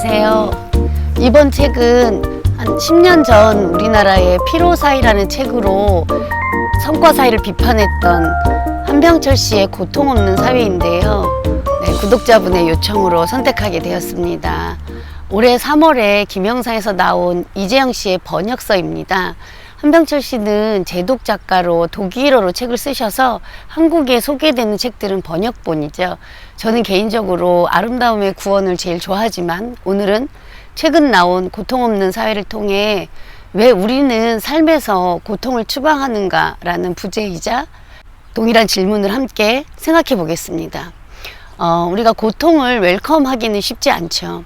안녕하세요. 이번 책은 한 10년 전 우리나라의 피로사의라는 책으로 성과사의를 비판했던 한병철 씨의 고통 없는 사회인데요. 네, 구독자분의 요청으로 선택하게 되었습니다. 올해 3월에 김영사에서 나온 이재영 씨의 번역서입니다. 한병철 씨는 제독 작가로 독일어로 책을 쓰셔서 한국에 소개되는 책들은 번역본이죠. 저는 개인적으로 아름다움의 구원을 제일 좋아하지만 오늘은 최근 나온 고통 없는 사회를 통해 왜 우리는 삶에서 고통을 추방하는가 라는 부제이자 동일한 질문을 함께 생각해 보겠습니다. 우리가 고통을 웰컴하기는 쉽지 않죠.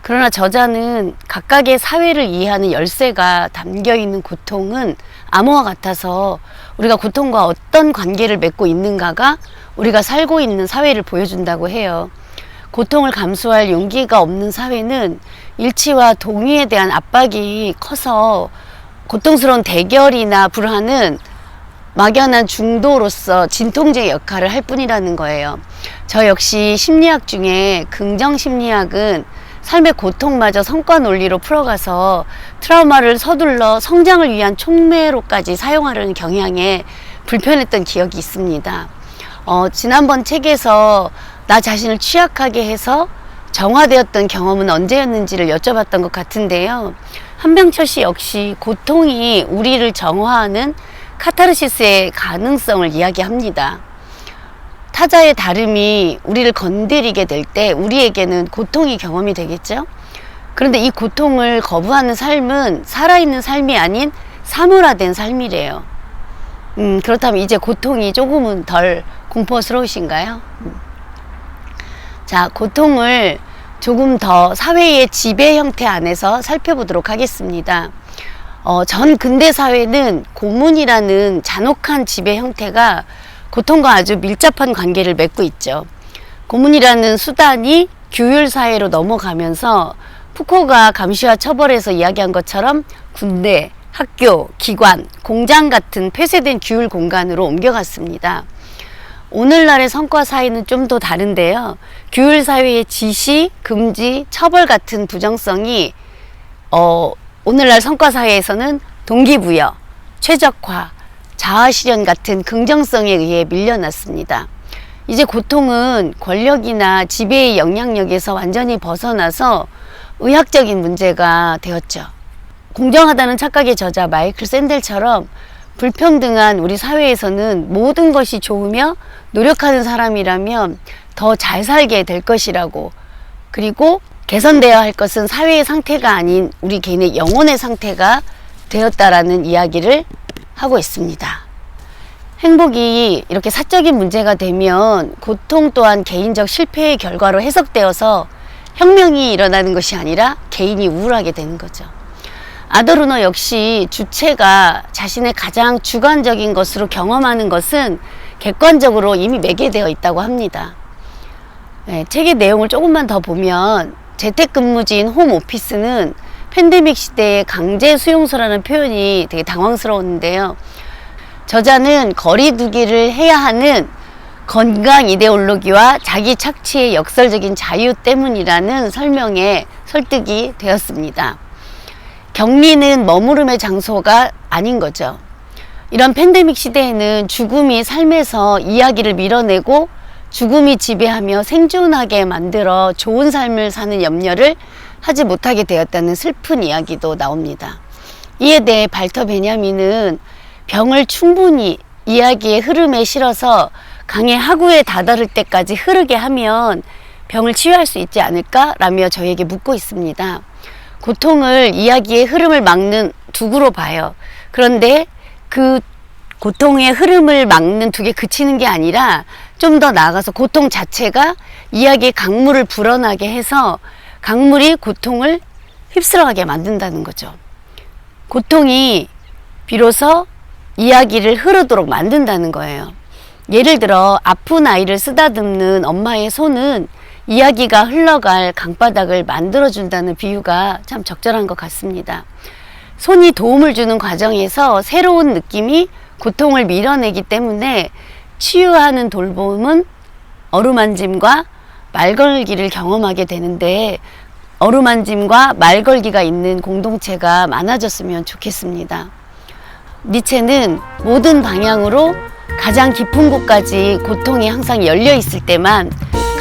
그러나 저자는 각각의 사회를 이해하는 열쇠가 담겨있는 고통은 암호와 같아서 우리가 고통과 어떤 관계를 맺고 있는가가 우리가 살고 있는 사회를 보여준다고 해요. 고통을 감수할 용기가 없는 사회는 일치와 동의에 대한 압박이 커서 고통스러운 대결이나 불화는 막연한 중도로서 진통제 역할을 할 뿐이라는 거예요. 저 역시 심리학 중에 긍정심리학은 삶의 고통마저 성과 논리로 풀어가서 트라우마를 서둘러 성장을 위한 촉매로까지 사용하려는 경향에 불편했던 기억이 있습니다. 지난번 책에서 나 자신을 취약하게 해서 정화되었던 경험은 언제였는지를 여쭤봤던 것 같은데요. 한병철 씨 역시 고통이 우리를 정화하는 카타르시스의 가능성을 이야기합니다. 타자의 다름이 우리를 건드리게 될 때 우리에게는 고통이 경험이 되겠죠. 그런데 이 고통을 거부하는 삶은 살아있는 삶이 아닌 사물화된 삶이래요. 그렇다면 이제 고통이 조금은 덜 공포스러우신가요? 자, 고통을 조금 더 사회의 지배 형태 안에서 살펴보도록 하겠습니다. 전 근대 사회는 고문이라는 잔혹한 지배 형태가 고통과 아주 밀접한 관계를 맺고 있죠. 고문이라는 수단이 규율사회로 넘어가면서 푸코가 감시와 처벌에서 이야기한 것처럼 군대, 학교, 기관, 공장 같은 폐쇄된 규율 공간으로 옮겨갔습니다. 오늘날의 성과사회는 좀 더 다른데요. 규율사회의 지시, 금지, 처벌 같은 부정성이 오늘날 성과사회에서는 동기부여, 최적화, 자아실현 같은 긍정성에 의해 밀려났습니다. 이제 고통은 권력이나 지배의 영향력에서 완전히 벗어나서 의학적인 문제가 되었죠. 공정하다는 착각의 저자 마이클 샌델처럼 불평등한 우리 사회에서는 모든 것이 좋으며 노력하는 사람이라면 더 잘 살게 될 것이라고, 그리고 개선되어야 할 것은 사회의 상태가 아닌 우리 개인의 영혼의 상태가 되었다라는 이야기를 하고 있습니다. 행복이 이렇게 사적인 문제가 되면 고통 또한 개인적 실패의 결과로 해석되어서 혁명이 일어나는 것이 아니라 개인이 우울하게 되는 거죠. 아도르노 역시 주체가 자신의 가장 주관적인 것으로 경험하는 것은 객관적으로 이미 매개되어 있다고 합니다. 네, 책의 내용을 조금만 더 보면 재택근무지인 홈오피스는 팬데믹 시대의 강제 수용소라는 표현이 되게 당황스러웠는데요. 저자는 거리두기를 해야 하는 건강 이데올로기와 자기 착취의 역설적인 자유 때문이라는 설명에 설득이 되었습니다. 격리는 머무름의 장소가 아닌 거죠. 이런 팬데믹 시대에는 죽음이 삶에서 이야기를 밀어내고 죽음이 지배하며 생존하게 만들어 좋은 삶을 사는 염려를 하지 못하게 되었다는 슬픈 이야기도 나옵니다. 이에 대해 발터 베냐민은 병을 충분히 이야기의 흐름에 실어서 강의 하구에 다다를 때까지 흐르게 하면 병을 치유할 수 있지 않을까라며 저에게 묻고 있습니다. 고통을 이야기의 흐름을 막는 두구로 봐요. 그런데 그 고통의 흐름을 막는 두개 그치는 게 아니라 좀 더 나아가서 고통 자체가 이야기의 강물을 불어나게 해서 강물이 고통을 휩쓸어가게 만든다는 거죠. 고통이 비로소 이야기를 흐르도록 만든다는 거예요. 예를 들어 아픈 아이를 쓰다듬는 엄마의 손은 이야기가 흘러갈 강바닥을 만들어준다는 비유가 참 적절한 것 같습니다. 손이 도움을 주는 과정에서 새로운 느낌이 고통을 밀어내기 때문에 치유하는 돌봄은 어루만짐과 말 걸기를 경험하게 되는데 어루만짐과 말 걸기가 있는 공동체가 많아졌으면 좋겠습니다. 니체는 모든 방향으로 가장 깊은 곳까지 고통이 항상 열려 있을 때만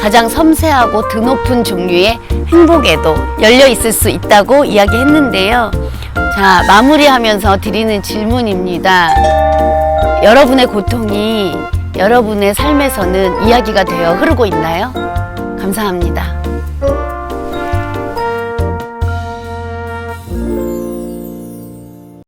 가장 섬세하고 드높은 종류의 행복에도 열려 있을 수 있다고 이야기했는데요. 자, 마무리하면서 드리는 질문입니다. 여러분의 고통이 여러분의 삶에서는 이야기가 되어 흐르고 있나요? 감사합니다.